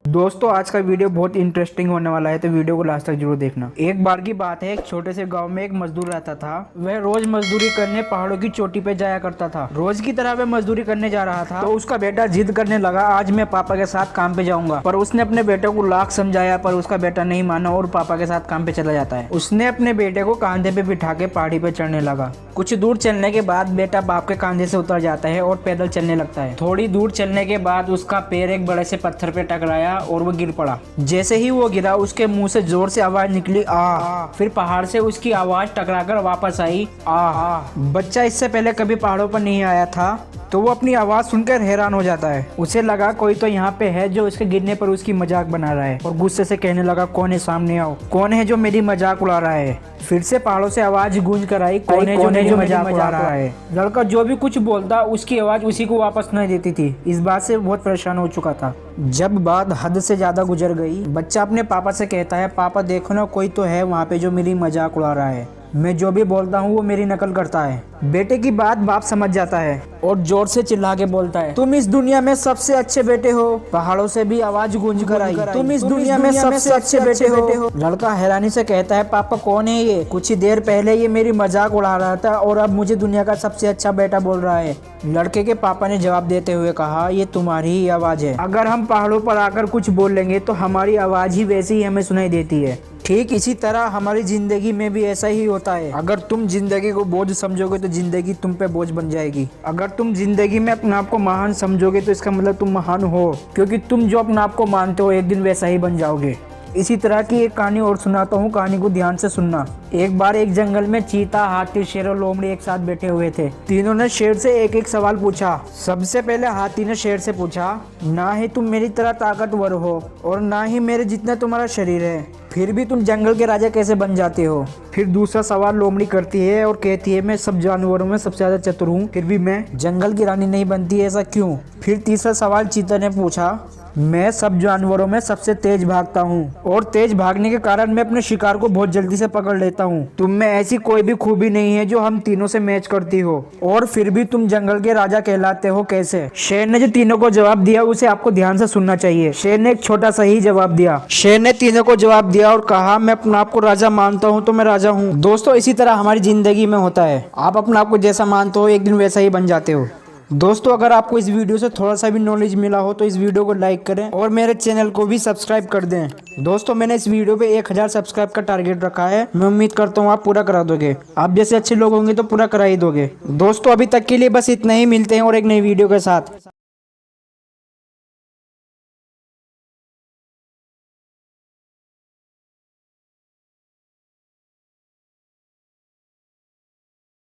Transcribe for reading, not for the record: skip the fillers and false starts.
दोस्तों आज का वीडियो बहुत इंटरेस्टिंग होने वाला है, तो वीडियो को लास्ट तक जरूर देखना। एक बार की बात है, एक छोटे से गांव में एक मजदूर रहता था। वह रोज मजदूरी करने पहाड़ों की चोटी पे जाया करता था। रोज की तरह वह मजदूरी करने जा रहा था तो उसका बेटा जिद करने लगा, आज मैं पापा के साथ काम पे जाऊंगा। पर उसने अपने बेटे को लाख समझाया, पर उसका बेटा नहीं माना और पापा के साथ काम पे चला जाता है। उसने अपने बेटे को कांधे पे बिठा के पहाड़ी पे चढ़ने लगा। कुछ दूर चलने के बाद बेटा बाप के कांधे से उतर जाता है और पैदल चलने लगता है। थोड़ी दूर चलने के बाद उसका पैर एक बड़े से पत्थर पे टकराया और वो गिर पड़ा। जैसे ही वो गिरा, उसके मुंह से जोर से आवाज निकली, आ। फिर पहाड़ से उसकी आवाज टकराकर वापस आई, आ। बच्चा इससे पहले कभी पहाड़ों पर नहीं आया था, तो वो अपनी आवाज सुनकर हैरान हो जाता है। उसे लगा कोई तो यहाँ पे है जो उसके गिरने पर उसकी मजाक बना रहा है, और गुस्से से कहने लगा, कौन है, सामने आओ। कौन है जो मेरी मजाक उड़ा रहा है? फिर से पहाड़ों से आवाज गूंज कर आई, कौन है जो मजाक उड़ा रहा है? लड़का जो भी कुछ बोलता उसकी आवाज उसी को वापस नहीं देती थी। इस बात से बहुत परेशान हो चुका था। जब बात हद से ज्यादा गुजर गई, बच्चा अपने पापा से कहता है, पापा देखो ना, कोई तो है वहाँ पे जो मेरी मजाक उड़ा रहा है। मैं जो भी बोलता हूँ वो मेरी नकल करता है। बेटे की बात बाप समझ जाता है और जोर से चिल्ला के बोलता है, तुम इस दुनिया में सबसे अच्छे बेटे हो। पहाड़ों से भी आवाज गूंज कर आई, तुम इस दुनिया में सबसे अच्छे बेटे हो। लड़का हैरानी से कहता है, पापा कौन है ये? कुछ ही देर पहले ये मेरी मजाक उड़ा रहा था और अब मुझे दुनिया का सबसे अच्छा बेटा बोल रहा है। लड़के के पापा ने जवाब देते हुए कहा, ये तुम्हारी ही आवाज है। अगर हम पहाड़ों पर आकर कुछ बोल लेंगे तो हमारी आवाज ही वैसी ही हमें सुनाई देती है। ठीक इसी तरह हमारी जिंदगी में भी ऐसा ही होता है। अगर तुम जिंदगी को बोझ समझोगे तो जिंदगी तुम पे बोझ बन जाएगी। अगर तुम जिंदगी में अपने आप को महान समझोगे तो इसका मतलब तुम महान हो, क्योंकि तुम जो अपने आप को मानते हो एक दिन वैसा ही बन जाओगे। इसी तरह की एक कहानी और सुनाता हूँ, कहानी को ध्यान से सुनना। एक बार एक जंगल में चीता, हाथी, शेर और लोमड़ी एक साथ बैठे हुए थे। तीनों ने शेर से एक एक सवाल पूछा। सबसे पहले हाथी ने शेर से पूछा, ना ही तुम मेरी तरह ताकतवर हो और ना ही मेरे जितना तुम्हारा शरीर है, फिर भी तुम जंगल के राजा कैसे बन जाते हो? फिर दूसरा सवाल लोमड़ी करती है और कहती है, मैं सब जानवरों में सबसे ज्यादा चतुर हूँ, फिर भी मैं जंगल की रानी नहीं बनती, ऐसा क्यों? फिर तीसरा सवाल चीता ने पूछा, मैं सब जानवरों में सबसे तेज भागता हूँ और तेज भागने के कारण मैं अपने शिकार को बहुत जल्दी से पकड़ लेता हूँ। तुम में ऐसी कोई भी खूबी नहीं है जो हम तीनों से मैच करती हो, और फिर भी तुम जंगल के राजा कहलाते हो, कैसे? शेर ने जो तीनों को जवाब दिया उसे आपको ध्यान से सुनना चाहिए। शेर ने एक छोटा सा ही जवाब दिया। शेर ने तीनों को जवाब दिया और कहा, मैं अपने आप को राजा मानता हूँ तो मैं राजा हूँ। दोस्तों इसी तरह हमारी जिंदगी में होता है। आप अपने आप को जैसा मानते हो एक दिन वैसा ही बन जाते हो। दोस्तों अगर आपको इस वीडियो से थोड़ा सा भी नॉलेज मिला हो तो इस वीडियो को लाइक करें और मेरे चैनल को भी सब्सक्राइब कर दें। दोस्तों मैंने इस वीडियो पे 1000 सब्सक्राइब का टारगेट रखा है। मैं उम्मीद करता हूँ आप पूरा करा दोगे। आप जैसे अच्छे लोग होंगे तो पूरा करा ही दोगे। दोस्तों अभी तक के लिए बस इतना ही, मिलते हैं और एक नई वीडियो के साथ।